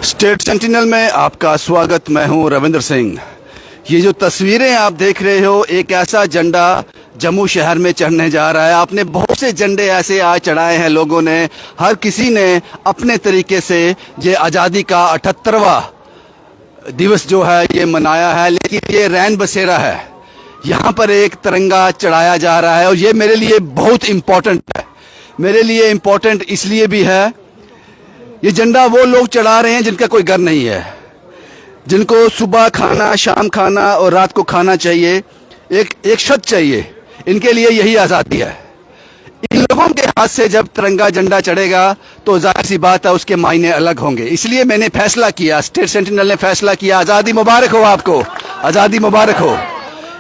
State sentinel में आपका स्वागत। मैं हूं रविंद्र सिंह। ये जो तस्वीरें आप देख रहे हो, एक ऐसा झंडा जम्मू शहर में चढ़ने जा रहा है। आपने बहुत से झंडे ऐसे आज चढ़ाए हैं लोगों ने, हर किसी ने अपने तरीके से ये आज़ादी का 78वां दिवस जो है ये मनाया है। लेकिन ये रैन बसेरा है, यहाँ पर एक तिरंगा चढ़ाया जा रहा है और ये मेरे लिए बहुत इम्पोर्टेंट है। मेरे लिए इम्पोर्टेंट इसलिए भी है, ये झंडा वो लोग चढ़ा रहे हैं जिनका कोई घर नहीं है, जिनको सुबह खाना, शाम खाना और रात को खाना चाहिए, एक छत चाहिए। इनके लिए यही आज़ादी है। इन लोगों के हाथ से जब तिरंगा झंडा चढ़ेगा तो जाहिर सी बात है उसके मायने अलग होंगे। इसलिए मैंने फैसला किया, स्टेट सेंटिनल ने फैसला किया, आज़ादी मुबारक हो आपको, आज़ादी मुबारक हो।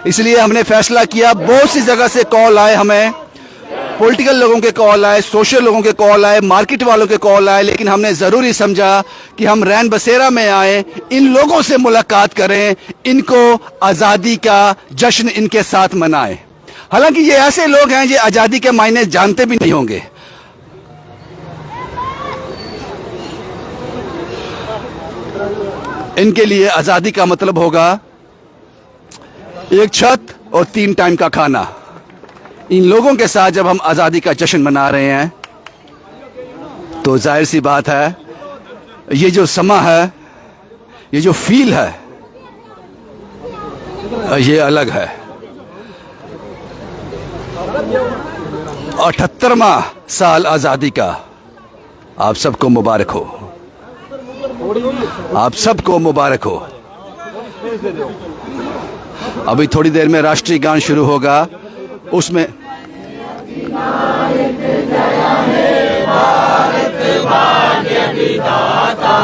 इसलिए हमने फैसला किया। बहुत सी जगह से कॉल आए हमें, पॉलिटिकल लोगों के कॉल आए, सोशल लोगों के कॉल आए, मार्केट वालों के कॉल आए, लेकिन हमने ज़रूरी समझा कि हम रैन बसेरा में आए, इन लोगों से मुलाकात करें, इनको आज़ादी का जश्न इनके साथ मनाएं। हालांकि ये ऐसे लोग हैं जो आज़ादी के मायने जानते भी नहीं होंगे। इनके लिए आज़ादी का मतलब होगा एक छत और 3 टाइम का खाना। इन लोगों के साथ जब हम आज़ादी का जश्न मना रहे हैं तो जाहिर सी बात है ये जो समा है, ये जो फील है, ये अलग है। 78वां साल आज़ादी का आप सबको मुबारक हो, आप सबको मुबारक हो। अभी थोड़ी देर में राष्ट्रीय गान शुरू होगा, उसमें भारत भाग्य विधाता,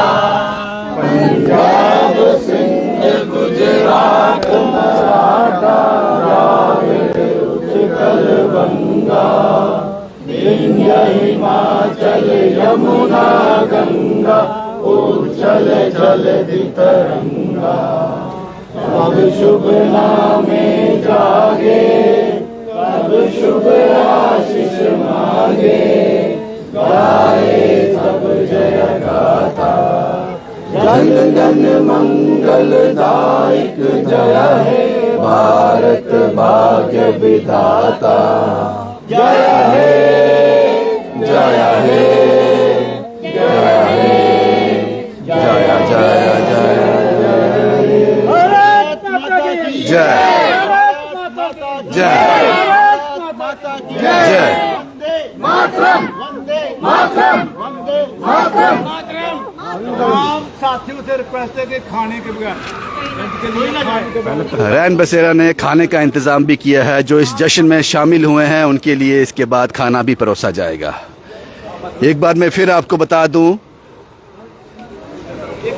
पंजाब सिंध गुजरात मराठा, उत्कल बंगा, विंध्य हिमाचल यमुना गंगा, उच्छल जलधि तरंगा। अब शुभ नामे जागे, अब शुभ आशीष मांगे, गाए सब जय गाथा। जन जन मंगलदायक जय है, भारत भाग्य विधाता। जय है, जय है, जय है, जय जय जय जय जय जय मातरम, मातरम, मातरम। साथियों से रिक्वेस्ट है कि खाने के बगैर रैन बसेरा ने खाने का इंतजाम भी किया है। जो इस जश्न में शामिल हुए हैं उनके लिए इसके बाद खाना भी परोसा जाएगा। एक बार मैं फिर आपको बता दूं,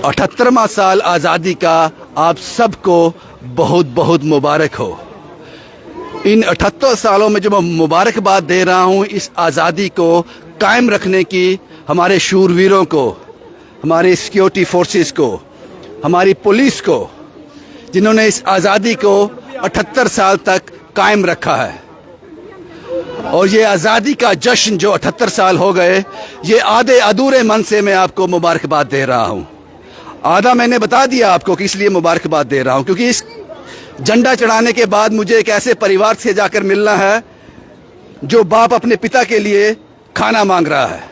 78वां साल आज़ादी का आप सबको बहुत बहुत मुबारक हो। इन 78 सालों में जो मैं मुबारकबाद दे रहा हूँ, इस आज़ादी को कायम रखने की हमारे शूरवीरों को, हमारे सिक्योरिटी फोर्सेस को, हमारी पुलिस को, जिन्होंने इस आज़ादी को 78 साल तक कायम रखा है। और ये आज़ादी का जश्न जो 78 साल हो गए, ये आधे अधूरे मन से मैं आपको मुबारकबाद दे रहा हूँ। आधा मैंने बता दिया आपको कि इसलिए मुबारकबाद दे रहा हूँ क्योंकि इस झंडा चढ़ाने के बाद मुझे एक ऐसे परिवार से जाकर मिलना है जो बाप अपने पिता के लिए खाना मांग रहा है,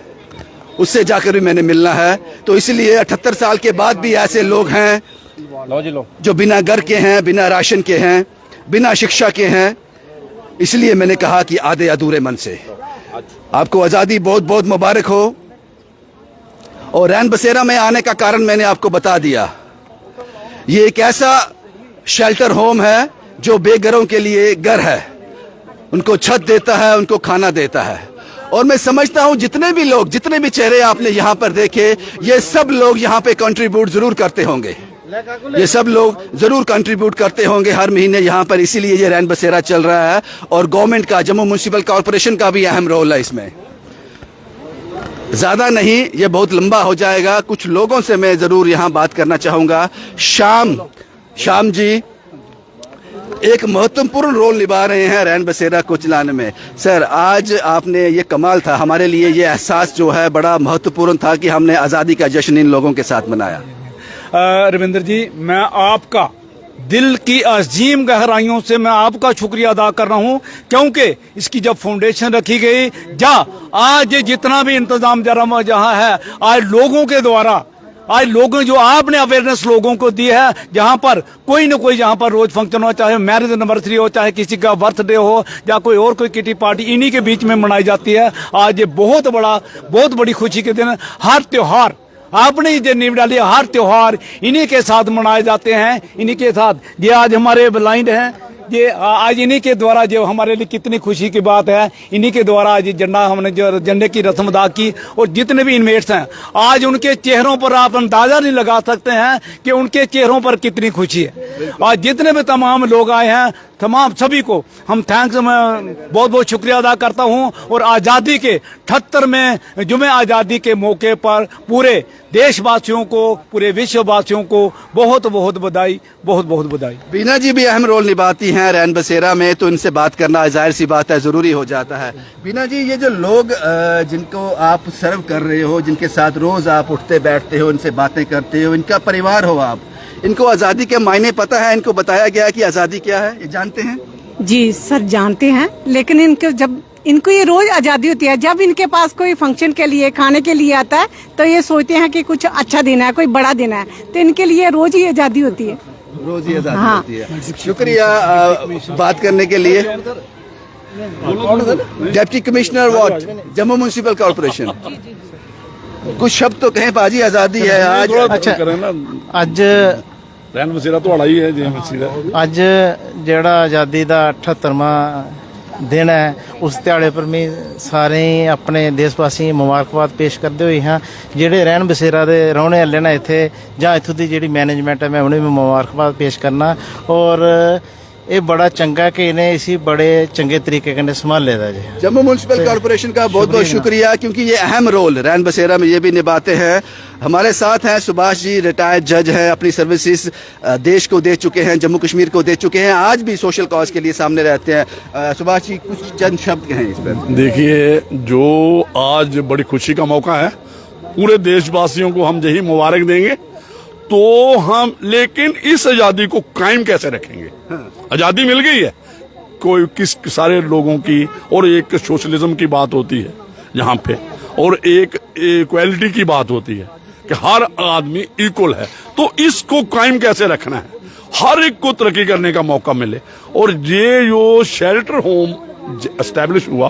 उससे जाकर भी मैंने मिलना है। तो इसलिए 78 साल के बाद भी ऐसे लोग हैं जो बिना घर के हैं, बिना राशन के हैं, बिना शिक्षा के हैं। इसलिए मैंने कहा कि आधे अधूरे मन से आपको आज़ादी बहुत बहुत मुबारक हो। और रैन बसेरा में आने का कारण मैंने आपको बता दिया। ये एक ऐसा शेल्टर होम है जो बेघरों के लिए घर है, उनको छत देता है, उनको खाना देता है। और मैं समझता हूं जितने भी लोग, जितने भी चेहरे आपने यहाँ पर देखे, ये सब लोग यहाँ पे कंट्रीब्यूट जरूर करते होंगे, ये सब लोग जरूर कंट्रीब्यूट करते होंगे हर महीने यहाँ पर। इसीलिए ये रैन बसेरा चल रहा है। और गवर्नमेंट का, जम्मू म्यूनिसिपल कॉरपोरेशन का भी अहम रोल है इसमें। ज़्यादा नहीं, ये बहुत लंबा हो जाएगा। कुछ लोगों से मैं ज़रूर यहाँ बात करना चाहूँगा। श्याम जी, एक महत्वपूर्ण रोल निभा रहे हैं रैन बसेरा को चलाने में। सर, आज आपने ये कमाल था, हमारे लिए ये एहसास जो है बड़ा महत्वपूर्ण था कि हमने आज़ादी का जश्न इन लोगों के साथ मनाया। रविंद्र जी, मैं आपका दिल की अजीम गहराइयों से मैं आपका शुक्रिया अदा कर रहा हूं, क्योंकि इसकी जब फाउंडेशन रखी गई, आज ये जितना भी इंतजाम जहाँ है, आज लोगों के द्वारा, आज लोगों जो आपने अवेयरनेस लोगों को दी है, जहां पर कोई न कोई, जहां पर रोज फंक्शन हो, चाहे मैरिज एनिवर्सरी हो, चाहे किसी का बर्थडे हो, या कोई किटी पार्टी, इन्हीं के बीच में मनाई जाती है। आज ये बहुत बड़ी खुशी के दिन, हर त्योहार आपने जो नींव डाली, हर त्योहार इन्हीं के साथ मनाए जाते हैं, इन्हीं के साथ। ये आज हमारे ब्लाइंड हैं, ये आज इन्हीं के द्वारा, जो हमारे लिए कितनी खुशी की बात है, इन्हीं के द्वारा आज झंडा, हमने जो झंडे की रस्म अदा की। और जितने भी इनमेट्स हैं, आज उनके चेहरों पर आप अंदाजा नहीं लगा सकते हैं कि उनके चेहरों पर कितनी खुशी है। आज जितने भी तमाम लोग आए हैं, तमाम सभी को हम थैंक्स, मैं बहुत शुक्रिया अदा करता हूं। और आज़ादी के 78 में जुमे आज़ादी के मौके पर पूरे देशवासियों को, पूरे विश्ववासियों को बहुत बधाई, बहुत बधाई। बीना जी भी अहम रोल निभाती हैं रैन बसेरा में, तो इनसे बात करना जाहिर सी बात है, ज़रूरी हो जाता है। बीना जी, ये जो लोग जिनको आप सर्व कर रहे हो, जिनके साथ रोज़ आप उठते बैठते हो, इनसे बातें करते हो, इनका परिवार हो आप, इनको आज़ादी के मायने पता है? इनको बताया गया कि आज़ादी क्या है, ये जानते हैं? जी सर, जानते हैं, लेकिन इनको ये रोज आज़ादी होती है, जब इनके पास कोई फंक्शन के लिए, खाने के लिए आता है, तो ये सोचते हैं कि कुछ अच्छा देना है, कोई बड़ा देना है, तो इनके लिए रोज ही आज़ादी होती है। रोज ही आज़ादी होती है। शुक्रिया बात करने के लिए। डिप्टी कमिश्नर वाट, जम्मू म्यूनिसिपल कॉर्पोरेशन, कुछ शब्द तो कहें बाजी, आज़ादी है आज। अच्छा, ਅੱਜ रैन बसेरा तो ही है जी, ਅੱਜ ਜਿਹੜਾ ਆਜ਼ਾਦੀ ਦਾ 78ਵਾਂ ਦਿਨ ਹੈ, ਉਸ ਦਿਹਾੜੇ ਪਰ ਮੈਂ ਸਾਰੇ ਆਪਣੇ ਦੇਸ਼ ਵਾਸੀ ਮੁਬਾਰਕਬਾਦ ਪੇਸ਼ ਕਰਦੇ ਹੋਏ ਹਾਂ। ਜਿਹੜੇ ਰਹਿਣ ਬਸੇਰਾ ਦੇ ਰਹਿਣੇ ਵਾਲੇ ਨੇ ਇੱਥੇ, ਜਾਂ ਇੱਥੋਂ ਦੀ ਜਿਹੜੀ ਮੈਨੇਜਮੈਂਟ ਹੈ, ਮੈਂ ਉਹਨੂੰ ਵੀ ਮੁਬਾਰਕਬਾਦ ਪੇਸ਼ ਕਰਨਾ। ਔਰ ये बड़ा चंगा कि इन्हें इसी बड़े चंगे तरीके के संभाल लेता जी। जम्मू म्यूनिसिपल कॉर्पोरेशन का बहुत शुक्रिया, क्योंकि ये अहम रोल रैन बसेरा में ये भी निभाते हैं। हमारे साथ हैं सुभाष जी, रिटायर्ड जज हैं, अपनी सर्विसेज देश को दे चुके हैं, जम्मू कश्मीर को दे चुके हैं, आज भी सोशल कॉज के लिए सामने रहते हैं। सुभाष जी, कुछ चंद शब्द कहें इस पर। देखिए, जो आज बड़ी खुशी का मौका है, पूरे देशवासियों को हम यही मुबारक देंगे, तो हम, लेकिन इस आज़ादी को कायम कैसे रखेंगे? आज़ादी मिल गई है, कोई किस सारे लोगों की, और एक सोशलिज्म की बात होती है यहाँ पे, और एक इक्वालिटी की बात होती है कि हर आदमी इक्वल है, तो इसको कायम कैसे रखना है, हर एक को तरक्की करने का मौका मिले। और ये जो शेल्टर होम एस्टेब्लिश हुआ,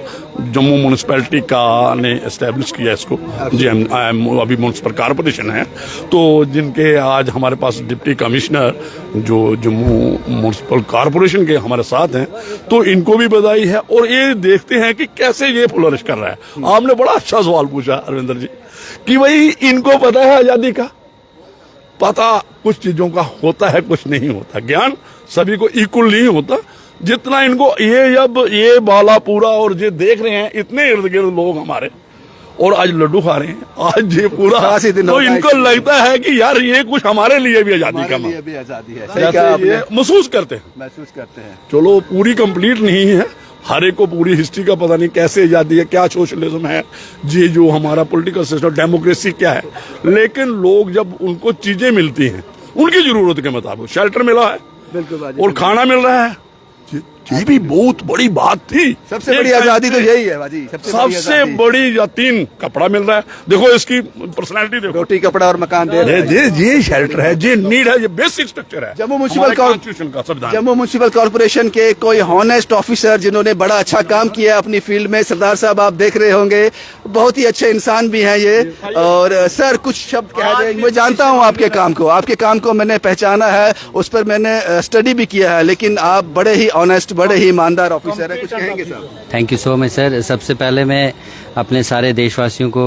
जम्मू म्यूनिसिपैलिटी का ने एस्टेब्लिश किया इसको, जी हम अभी म्यूनिसिपल कॉर्पोरेशन है, तो जिनके आज हमारे पास डिप्टी कमिश्नर जो जम्मू म्यूनिसिपल कॉर्पोरेशन के हमारे साथ हैं, तो इनको भी बधाई है। और ये देखते हैं कि कैसे ये फ्लोरिश कर रहा है। आपने बड़ा अच्छा सवाल पूछा अरविंदर जी, कि भाई इनको पता है आज़ादी का, पता कुछ चीजों का होता है, कुछ नहीं होता। ज्ञान सभी को इक्वल नहीं होता, जितना इनको ये बाला पूरा, और ये देख रहे हैं इतने इर्द गिर्द लोग हमारे, और आज लड्डू खा रहे हैं, आज ये पूरा, तो इनको लगता है कि यार ये कुछ हमारे लिए भी आज़ादी का महसूस करते हैं। चलो, पूरी कंप्लीट नहीं है, हर एक को पूरी हिस्ट्री का पता नहीं, कैसे आज़ादी है, क्या सोशलिज्म है, ये जो हमारा पॉलिटिकल सिस्टम, डेमोक्रेसी क्या है। लेकिन लोग जब उनको चीजें मिलती हैं उनकी जरूरत के मुताबिक, शेल्टर मिला है और खाना मिल रहा है, ये भी बहुत बड़ी बात थी। सबसे बड़ी आज़ादी तो यही है बाजी, सबसे बड़ी तीन कपड़ा मिल रहा है, देखो इसकी पर्सनालिटी देखो, रोटी कपड़ा और मकान दे रहे हैं। ये शेल्टर है, ये नीड है, ये बेसिक स्ट्रक्चर है जम्मू म्यूनिसिपल कॉर्पोरेशन के कोई हॉनेस्ट ऑफिसर जिन्होंने बड़ा अच्छा काम किया अपनी फील्ड में, सरदार साहब आप देख रहे होंगे, बहुत ही अच्छे इंसान भी हैं ये। और सर, कुछ शब्द कह दें। मैं जानता हूँ आपके काम को मैंने पहचाना है, उस पर मैंने स्टडी भी किया है, लेकिन आप बड़े ही ऑनेस्ट, बड़े ही ईमानदार ऑफिसर है, कुछ कहेंगे sir? Thank you so much sir. सबसे पहले मैं अपने सारे देशवासियों को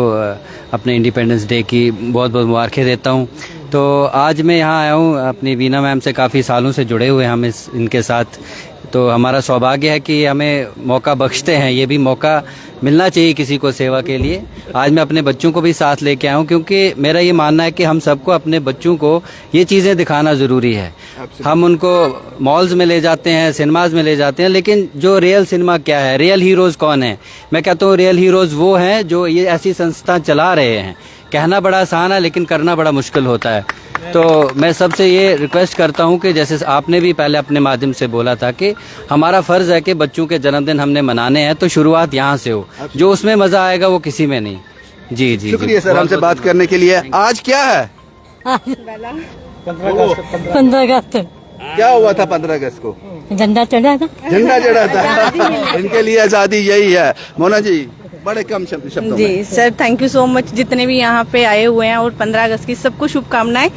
अपने इंडिपेंडेंस डे की बहुत मुबारकें देता हूं। तो आज मैं यहाँ आया हूँ, अपनी बीना मैम से काफ़ी सालों से जुड़े हुए हम इनके साथ, तो हमारा सौभाग्य है कि हमें मौका बख्शते हैं, ये भी मौका मिलना चाहिए किसी को सेवा के लिए। आज मैं अपने बच्चों को भी साथ लेके आया हूँ, क्योंकि मेरा ये मानना है कि हम सबको अपने बच्चों को ये चीज़ें दिखाना ज़रूरी है। हम उनको मॉल्स में ले जाते हैं, सिनेमाज में ले जाते हैं, लेकिन जो रियल सिनेमा क्या है, रियल हीरोज़ कौन है? मैं कहता हूँ रियल हीरोज़ वो हैं जो ये ऐसी संस्था चला रहे हैं। कहना बड़ा आसान है लेकिन करना बड़ा मुश्किल होता है। तो मैं सबसे ये रिक्वेस्ट करता हूँ कि जैसे आपने भी पहले अपने माध्यम से बोला था कि हमारा फ़र्ज़ है कि बच्चों के जन्मदिन हमने मनाने हैं, तो शुरुआत यहाँ से हो। जो उसमें मज़ा आएगा वो किसी में नहीं। जी जी, शुक्रिया सर हमसे बात करने के लिए। आज क्या है? 15 अगस्त क्या हुआ था 15 अगस्त को? झंडा चढ़ा था। झंडा चढ़ा था। इनके लिए आज़ादी यही है। मोना जी, बड़े कम शब्दों में। जी sir, thank you so much जितने भी यहाँ पे आए हुए हैं, और 15 अगस्त की सबको शुभकामनाएं।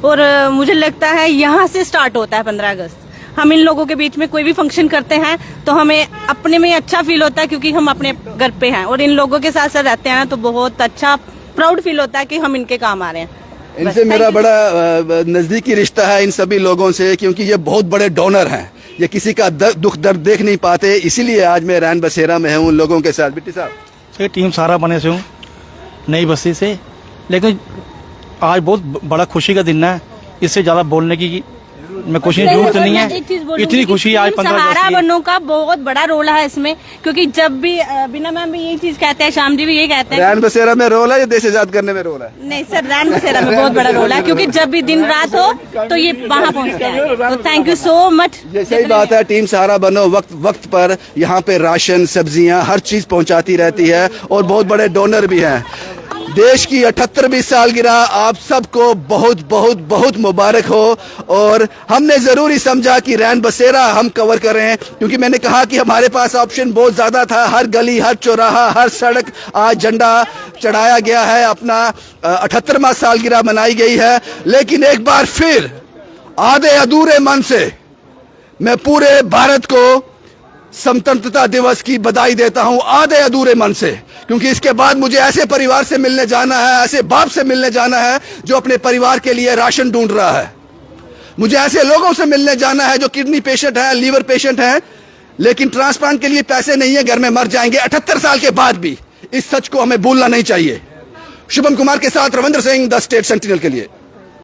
और मुझे लगता है यहाँ से स्टार्ट होता है 15 अगस्त। हम इन लोगों के बीच में कोई भी फंक्शन करते हैं तो हमें अपने में अच्छा फील होता है, क्योंकि हम अपने घर पे हैं और इन लोगों के साथ साथ रहते हैं ना, तो बहुत अच्छा प्राउड फील होता है कि हम इनके काम आ रहे हैं। इनसे मेरा बड़ा नजदीकी रिश्ता है इन सभी लोगों से, क्योंकि ये बहुत बड़े डोनर हैं। ये किसी का दुख दर्द देख नहीं पाते, इसीलिए आज मैं रैन बसेरा में हूँ उन लोगों के साथ। बिट्टी साहब, ये टीम सारा बने से हूँ नई बस्ती से, लेकिन आज बहुत बड़ा खुशी का दिन है। इससे ज़्यादा बोलने की मैं कुछ जरूरत नहीं है। इतनी खुशी आज 15 सहारा अगस्त बनों का बहुत बड़ा रोल है इसमें, क्योंकि जब भी बिना मैम भी यही चीज कहते हैं, श्याम जी भी यही कहते हैं। रैन बसेरा में रोल है या देश आजाद करने में रोल है? नहीं सर, रैन बसेरा में बहुत बड़ा रोल है, क्योंकि जब भी दिन रात हो तो ये वहाँ पहुँचते हैं। तो थैंक यू सो मच। ये सही बात है। टीम सहारा बनो वक्त वक्त पर यहाँ पे राशन, सब्जियां, हर चीज पहुँचाती रहती है और बहुत बड़े डोनर भी हैं। देश की 78वीं सालगिरह आप सबको बहुत बहुत बहुत मुबारक हो। और हमने ज़रूरी समझा कि रैन बसेरा हम कवर करें, क्योंकि मैंने कहा कि हमारे पास ऑप्शन बहुत ज़्यादा था। हर गली, हर चौराहा, हर सड़क आज झंडा चढ़ाया गया है, अपना 78वां सालगिरह मनाई गई है। लेकिन एक बार फिर आधे अधूरे मन से मैं पूरे भारत को स्वतंत्रता दिवस की बधाई देता हूं, आधे अधूरे मन से, क्योंकि इसके बाद मुझे ऐसे परिवार से मिलने जाना है, ऐसे बाप से मिलने जाना है जो अपने परिवार के लिए राशन ढूंढ रहा है। मुझे ऐसे लोगों से मिलने जाना है जो किडनी पेशेंट है, लीवर पेशेंट है, लेकिन ट्रांसप्लांट के लिए पैसे नहीं है, घर में मर जाएंगे 78 साल के बाद भी। इस सच को हमें भूलना नहीं चाहिए। शुभम कुमार के साथ Ravindra Singh, the state sentinel के लिए।